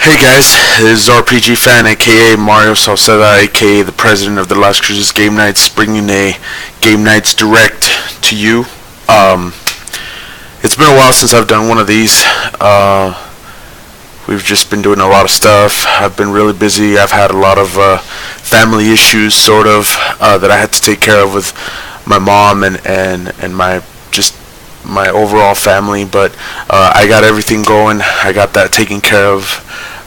Hey guys, this is RPG Fan, aka Mario Salceda, aka the president of the Las Cruces Game Nights, bringing a Game Nights Direct to you. It's been a while since I've done one of these. We've just been doing a lot of stuff. I've been really busy. I've had a lot of family issues, sort of, that I had to take care of with my mom and my overall family, but I got everything going. I got that taken care of.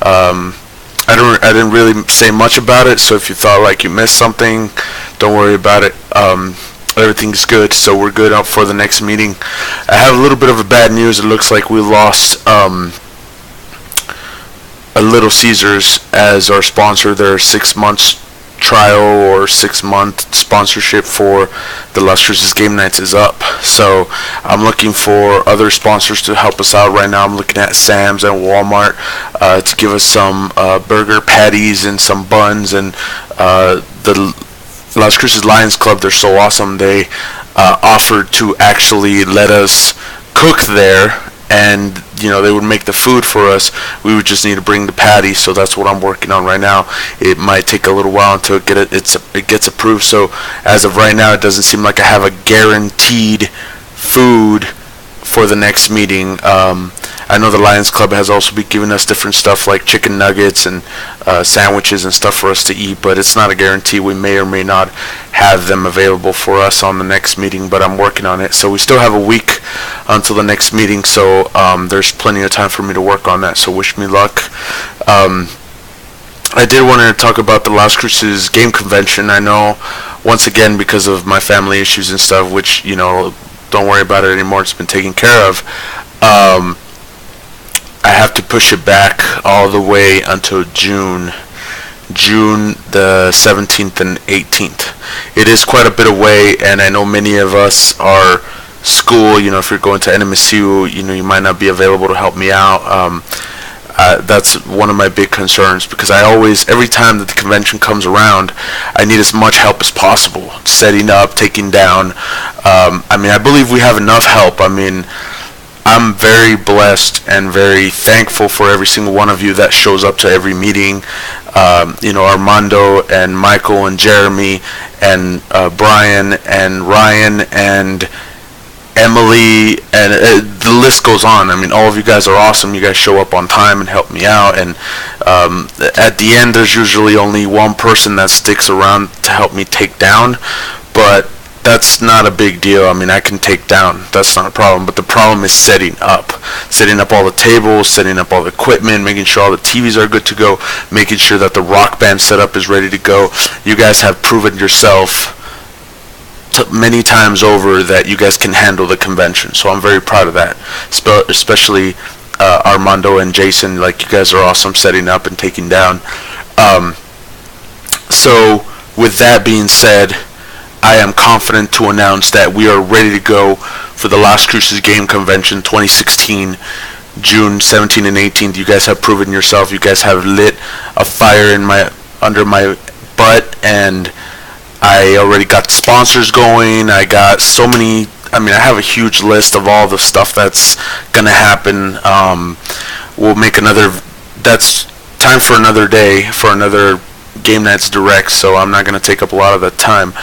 I didn't really say much about it, so if you thought like you missed something, don't worry about it. Everything's good, so we're good up for the next meeting. I have a little bit of a bad news. It looks like we lost a Little Caesars as our sponsor. Their 6 months trial or 6 month sponsorship for the Las Cruces Game Nights is up, so I'm looking for other sponsors to help us out right now. I'm looking at Sam's and Walmart to give us some burger patties and some buns, and the Las Cruces Lions Club, they're so awesome. They offered to actually let us cook there, and they would make the food for us. We would just need to bring the patties, so that's what I'm working on right now. It might take a little while until it gets approved, so as of right now it doesn't seem like I have a guaranteed food for the next meeting. I know the Lions Club has also been giving us different stuff like chicken nuggets and sandwiches and stuff for us to eat, but it's not a guarantee. We may or may not have them available for us on the next meeting, but I'm working on it. So we still have a week until the next meeting, so there's plenty of time for me to work on that, so wish me luck. I did want to talk about the Las Cruces Game Convention. I know, once again, because of my family issues and stuff, which, don't worry about it anymore, it's been taken care of. I have to push it back all the way until June the 17th and 18th. It is quite a bit away, and I know many of us are school. If you're going to NMSU, you might not be available to help me out. That's one of my big concerns, because every time that the convention comes around, I need as much help as possible, setting up, taking down. I believe we have enough help. I'm very blessed and very thankful for every single one of you that shows up to every meeting. Armando and Michael and Jeremy and Brian and Ryan and Emily, and the list goes on. All of you guys are awesome. You guys show up on time and help me out, and at the end there's usually only one person that sticks around to help me take down, but that's not a big deal. I can take down. That's not a problem. But the problem is setting up all the tables, setting up all the equipment, making sure all the TVs are good to go, making sure that the rock band setup is ready to go. You guys have proven yourself many times over that you guys can handle the convention, so I'm very proud of that. Especially Armando and Jason. You guys are awesome setting up and taking down. So with that being said, I am confident to announce that we are ready to go for the Las Cruces Game Convention 2016, June 17th and 18th. You guys have proven yourself. You guys have lit a fire under my butt, and I already got the sponsors going. I got so many. I have a huge list of all the stuff that's gonna happen. We'll make that's time for another day, for another Game Nights Direct, so I'm not going to take up a lot of that time.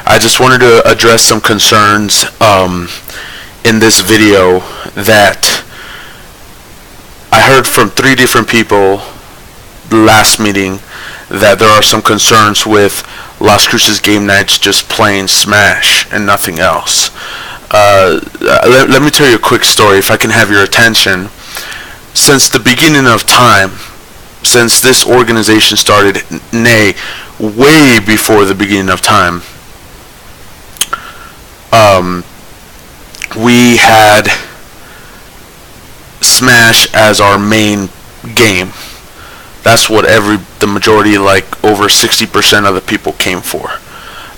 I just wanted to address some concerns in this video that I heard from 3 different people last meeting, that there are some concerns with Las Cruces Game Nights just playing Smash and nothing else. Let me tell you a quick story, if I can have your attention. Since the beginning of time, since this organization started, nay, way before the beginning of time, we had Smash as our main game. That's what the majority, over 60% of the people came for.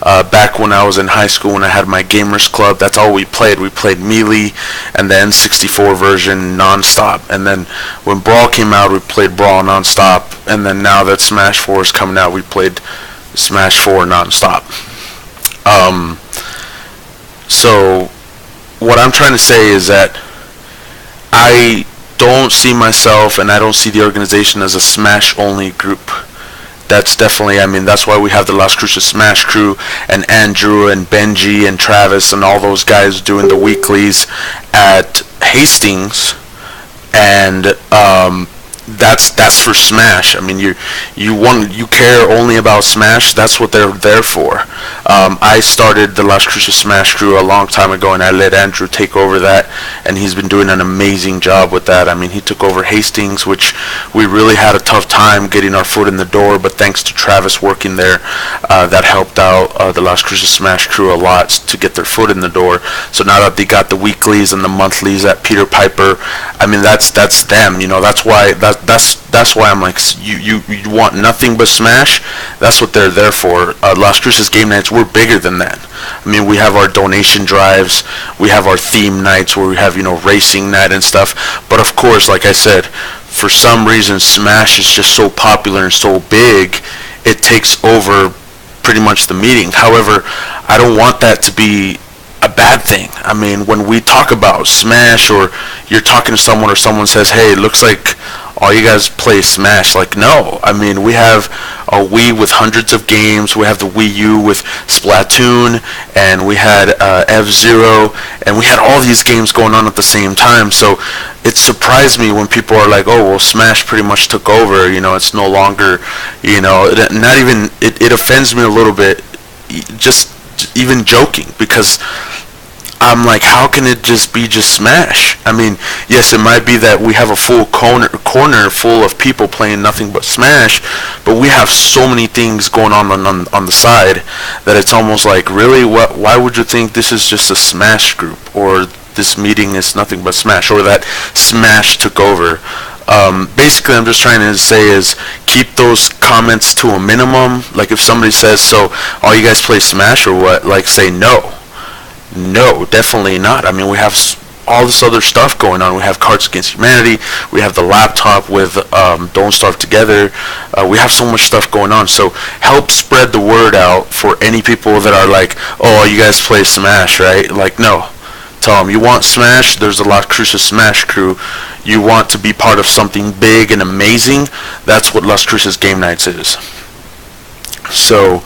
Back when I was in high school, when I had my gamers club, that's all we played. We played Melee and the N64 version non-stop. And then when Brawl came out, we played Brawl non-stop. And then now that Smash 4 is coming out, we played Smash 4 non-stop. So what I'm trying to say is that I don't see myself and I don't see the organization as a Smash only group. That's definitely, I mean, that's why we have the Las Cruces Smash crew and Andrew and Benji and Travis and all those guys doing the weeklies at Hastings, and that's for Smash. I mean, you care only about Smash. That's what they're there for. I started the Las Cruces Smash crew a long time ago, and I let Andrew take over that, and he's been doing an amazing job with that. I mean, he took over Hastings, which we really had a tough time getting our foot in the door, but thanks to Travis working there, that helped out the Las Cruces Smash crew a lot to get their foot in the door. So now that they got the weeklies and the monthlies at Peter Piper, I mean, that's them. You know, that's why I'm like, you want nothing but Smash. That's what they're there for. Las Cruces game nights, we're bigger than that. I mean, we have our donation drives, we have our theme nights where we have, you know, racing night and stuff. But of course, like I said, for some reason Smash is just so popular and so big, it takes over pretty much the meeting. However, I don't want that to be a bad thing. I mean, when we talk about Smash, or you're talking to someone, or someone says, hey, it looks like all you guys play Smash. Like, no. I mean, we have a Wii with hundreds of games. We have the Wii U with Splatoon, and we had F-Zero, and we had all these games going on at the same time. So it surprised me when people are like, oh, well, Smash pretty much took over. You know, it's no longer, you know, not even, it offends me a little bit, just even joking, because I'm like, how can it just be just Smash? I mean, yes, it might be that we have a full corner full of people playing nothing but Smash, but we have so many things going on the side that it's almost like, really, why would you think this is just a Smash group, or this meeting is nothing but Smash, or that Smash took over? Basically, I'm just trying to say is keep those comments to a minimum. Like, if somebody says, so all you guys play Smash or what, like, say no. No, definitely not. I mean, we have all this other stuff going on. We have Cards Against Humanity. We have the laptop with Don't Starve Together. We have so much stuff going on. So help spread the word out for any people that are like, oh, you guys play Smash, right? Like, no. Tell them, you want Smash, there's a Las Cruces Smash crew. You want to be part of something big and amazing, that's what Las Cruces Game Nights is. So,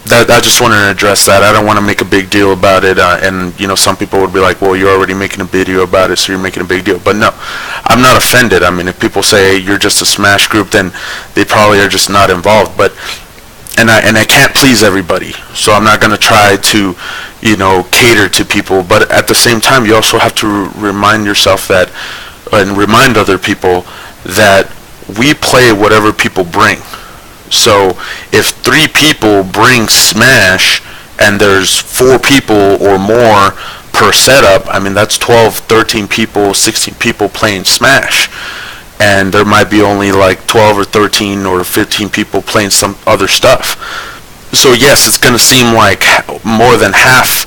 that I just wanted to address that. I don't want to make a big deal about it, and you know, some people would be like, well, you're already making a video about it, so you're making a big deal. But no, I'm not offended. I mean, if people say you're just a Smash group, then they probably are just not involved. But and I can't please everybody, so I'm not going to try to, you know, cater to people. But at the same time, you also have to remind yourself that, and remind other people that we play whatever people bring. So if 3 people bring Smash and there's 4 people or more per setup, I mean, that's 12, 13 people, 16 people playing Smash. And there might be only like 12 or 13 or 15 people playing some other stuff. So yes, it's going to seem like more than half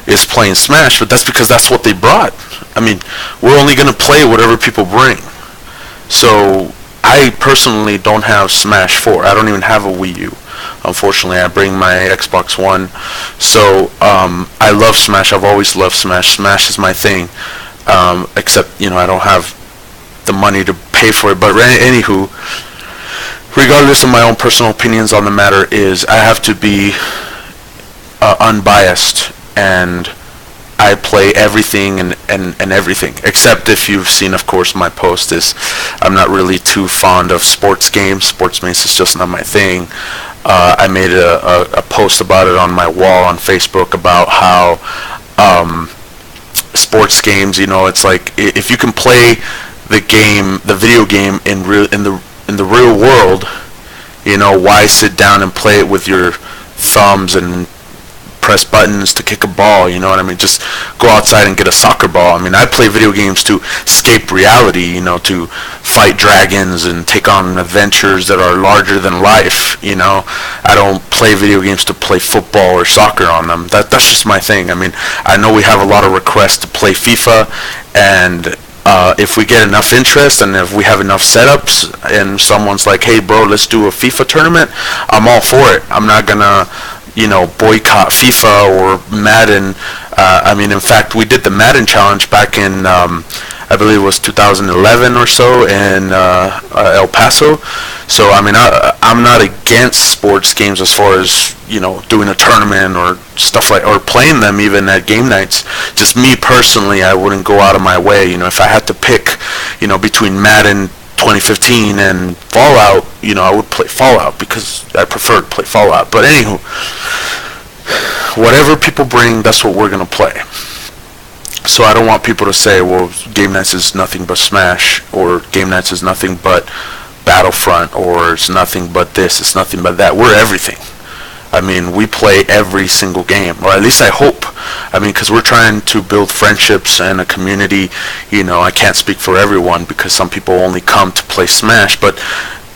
is playing Smash, but that's because that's what they brought. I mean, we're only going to play whatever people bring. So I personally don't have Smash 4. I don't even have a Wii U. Unfortunately, I bring my Xbox One. So I love Smash. I've always loved Smash. Smash is my thing. Except, you know, I don't have the money to pay for it. But anywho, regardless of my own personal opinions on the matter, is I have to be unbiased, and I play everything and everything, except if you've seen, of course, my post is I'm not really too fond of sports games. Sports games is just not my thing. I made a post about it on my wall on Facebook about how sports games, you know, it's like if you can play the video game in the real world, you know, why sit down and play it with your thumbs and press buttons to kick a ball? You know what I mean? Just go outside and get a soccer ball. I mean, I play video games to escape reality, you know, to fight dragons and take on adventures that are larger than life, you know. I don't play video games to play football or soccer on them. That's just my thing. I mean, I know we have a lot of requests to play FIFA, and if we get enough interest and if we have enough setups and someone's like, hey bro, let's do a FIFA tournament, I'm all for it. I'm not gonna, you know, boycott FIFA or Madden. I mean, in fact, we did the Madden challenge back in, I believe it was 2011 or so in El Paso. So I mean, I'm not against sports games as far as doing a tournament or stuff like, or playing them even at game nights. Just me personally, I wouldn't go out of my way. If I had to pick, between Madden 2015 and Fallout, I would play Fallout because I prefer to play Fallout. But anywho, whatever people bring, that's what we're gonna play. So I don't want people to say, well, game nights is nothing but Smash, or game nights is nothing but Battlefront, or it's nothing but this, it's nothing but that. We're everything. I mean, we play every single game, or at least I hope. I mean, because we're trying to build friendships and a community. I can't speak for everyone because some people only come to play Smash, but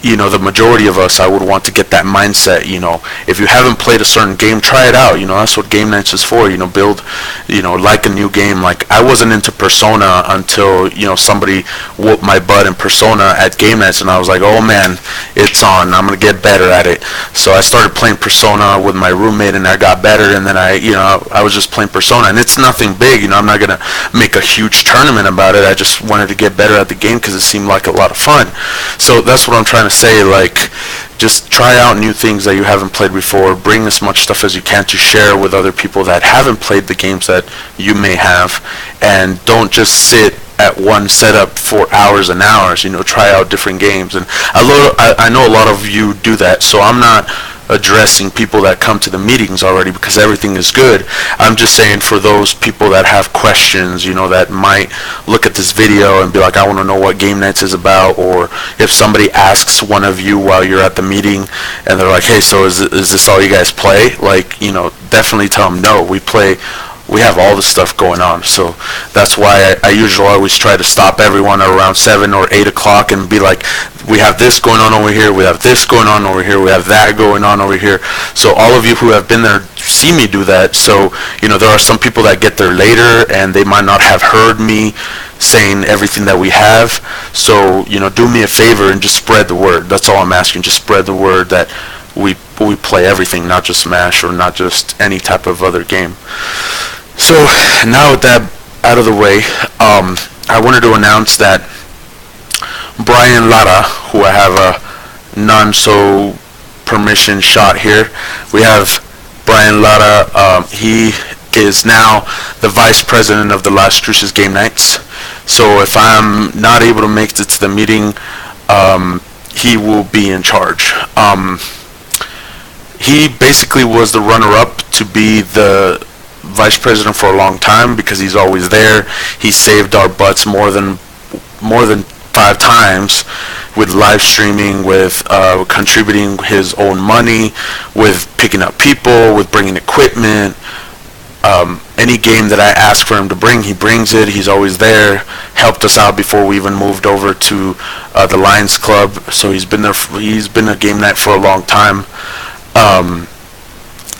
the majority of us, I would want to get that mindset. If you haven't played a certain game, try it out. That's what game nights is for. Build, like a new game. Like, I wasn't into Persona until somebody whooped my butt in Persona at game nights, and I was like, oh man, it's on. I'm gonna get better at it. So I started playing Persona with my roommate, and I got better. And then I was just playing Persona, and it's nothing big. I'm not gonna make a huge tournament about it. I just wanted to get better at the game because it seemed like a lot of fun. So that's what I'm trying to say. Like, just try out new things that you haven't played before. Bring as much stuff as you can to share with other people that haven't played the games that you may have, and don't just sit at one setup for hours and hours. Try out different games. And I know a lot of you do that, so I'm not addressing people that come to the meetings already because everything is good. I'm just saying, for those people that have questions, that might look at this video and be like, I want to know what game nights is about. Or if somebody asks one of you while you're at the meeting and they're like, hey, so is this all you guys play? Like, definitely tell them, no, we have all this stuff going on. So that's why I usually always try to stop everyone around 7 or 8 o'clock and be like, we have this going on over here, we have this going on over here, we have that going on over here. So all of you who have been there see me do that. So there are some people that get there later and they might not have heard me saying everything that we have. So do me a favor and just spread the word. That's all I'm asking. Just spread the word that we play everything, not just Smash or not just any type of other game. So now with that out of the way, I wanted to announce that Brian Lara, who I have a non-so-permission shot here, we have Brian Lara. He is now the vice president of the Las Cruces Game Nights. So if I'm not able to make it to the meeting, he will be in charge. He basically was the runner-up to be the vice president for a long time because he's always there. He saved our butts more than 5 times with live streaming, with contributing his own money, with picking up people, with bringing equipment. Any game that I ask for him to bring, he brings it. He's always there. Helped us out before we even moved over to the Lions Club. So he's been there. He's been a game night for a long time.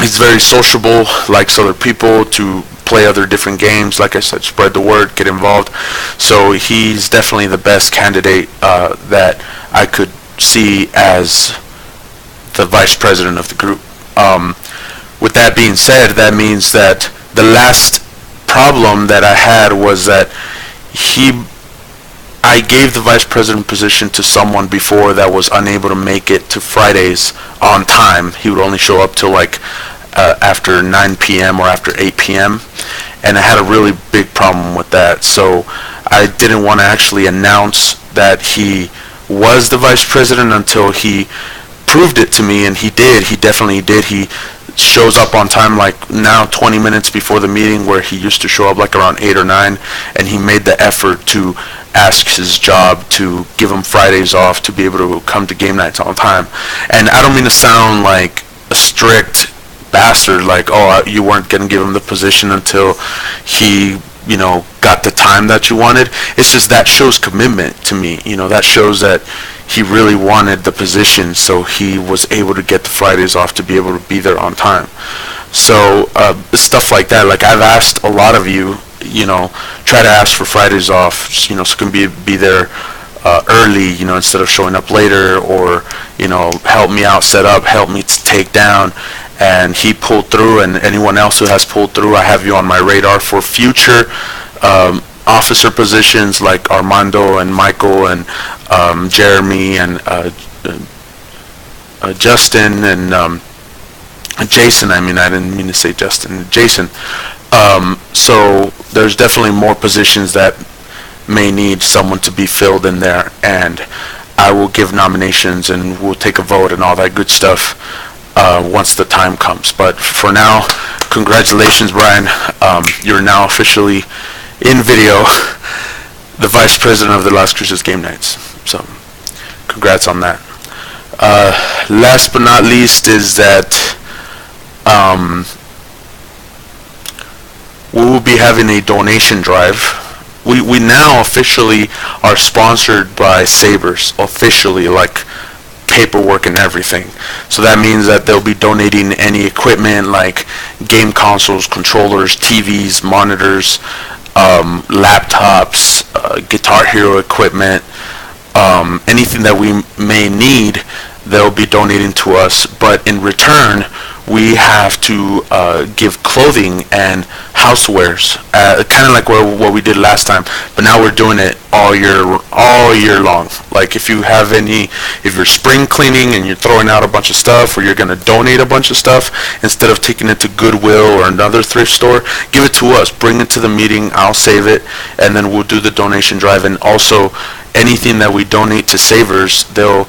He's very sociable, likes other people to play other different games. Like I said, spread the word, get involved. So he's definitely the best candidate that I could see as the vice president of the group. With that being said, that means that the last problem that I had was that I gave the vice president position to someone before that was unable to make it to Fridays on time. He would only show up till like after 9 p.m. or after 8 p.m. And I had a really big problem with that. So I didn't want to actually announce that he was the vice president until he proved it to me, and he did. He definitely did. He shows up on time, like now 20 minutes before the meeting, where he used to show up like around 8 or 9, and he made the effort to ask his job to give him Fridays off to be able to come to game nights on time. And I don't mean to sound like a strict bastard, like, oh, you weren't going to give him the position until he, got the time that you wanted. It's just that shows commitment to me. That shows that he really wanted the position, so he was able to get the Fridays off to be able to be there on time. So stuff like that. Like, I've asked a lot of you, try to ask for Fridays off, so you can be there early, instead of showing up later, or help me out, set up, help me to take down. And he pulled through, and anyone else who has pulled through, I have you on my radar for future officer positions like Armando and Michael and Jeremy and Justin and Jason. I mean, I didn't mean to say Justin. Jason. So there's definitely more positions that may need someone to be filled in there, and I will give nominations and we'll take a vote and all that good stuff once the time comes. But for now, congratulations, Brian. You're now officially in video the vice president of the Las Cruces Game Nights. So congrats on that. Last but not least is that we will be having a donation drive. We now officially are sponsored by Sabres, officially, like paperwork and everything. So that means that they'll be donating any equipment like game consoles, controllers, TVs, monitors, laptops, Guitar Hero equipment, anything that we may need, they'll be donating to us. But in return, we have to give clothing and housewares, kind of like what we did last time, but now we're doing it all year long. Like if you're spring cleaning and you're throwing out a bunch of stuff, or you're going to donate a bunch of stuff, instead of taking it to Goodwill or another thrift store, give it to us, bring it to the meeting, I'll save it, and then we'll do the donation drive. And also anything that we donate to Savers, they'll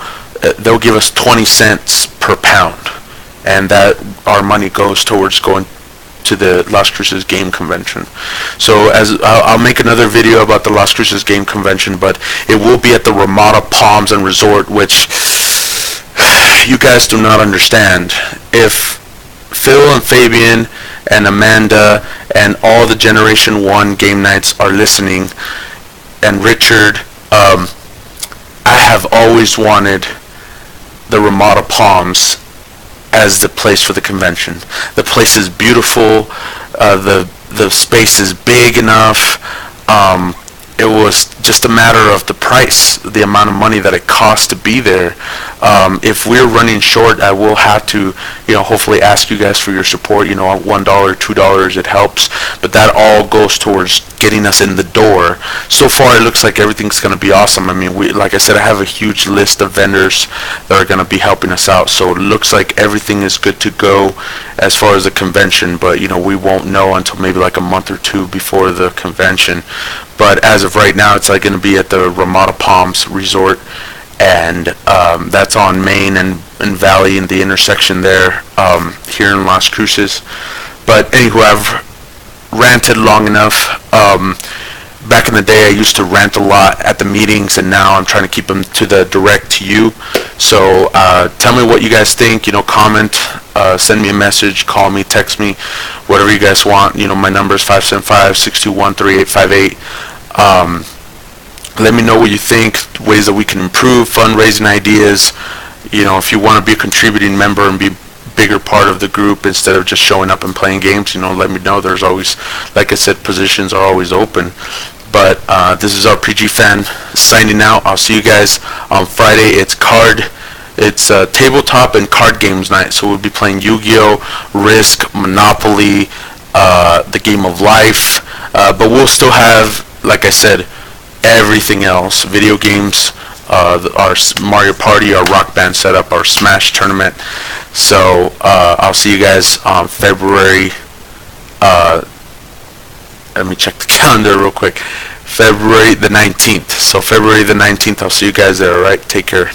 give us 20 cents per pound, and that our money goes towards going to the Las Cruces Game Convention. So I'll make another video about the Las Cruces Game Convention, but it will be at the Ramada Palms and Resort, which you guys do not understand. If Phil and Fabian and Amanda and all the Generation 1 game nights are listening, and Richard, I have always wanted the Ramada Palms as the place for the convention. The place is beautiful. The space is big enough. It was just a matter of the price, the amount of money that it costs to be there. If we're running short, I will have to, hopefully ask you guys for your support. $1, $2, it helps. But that all goes towards getting us in the door. So far, it looks like everything's going to be awesome. I mean, like I said, I have a huge list of vendors that are going to be helping us out. So it looks like everything is good to go as far as the convention. But, we won't know until maybe like a month or two before the convention. But as of right now, it's like going to be at the Ramada Palms Resort, and that's on Main and Valley in the intersection there, here in Las Cruces. But anyway, I've ranted long enough. Back in the day, I used to rant a lot at the meetings, and now I'm trying to keep them to the direct to you. So tell me what you guys think. Comment, send me a message, call me, text me, whatever you guys want. My number is 575-621-3858. Let me know what you think, ways that we can improve, fundraising ideas. If you want to be a contributing member and be a bigger part of the group instead of just showing up and playing games, let me know. There's always, like I said, positions are always open. But this is RPG Fan signing out. I'll see you guys on Friday. It's tabletop and card games night. So we'll be playing Yu-Gi-Oh, Risk, Monopoly, the Game of Life. But we'll still have, like I said, everything else. Video games, our Mario Party, our Rock Band setup, our Smash tournament. So I'll see you guys on February. Let me check the calendar real quick. February the 19th. So February the 19th, I'll see you guys there. All right, take care.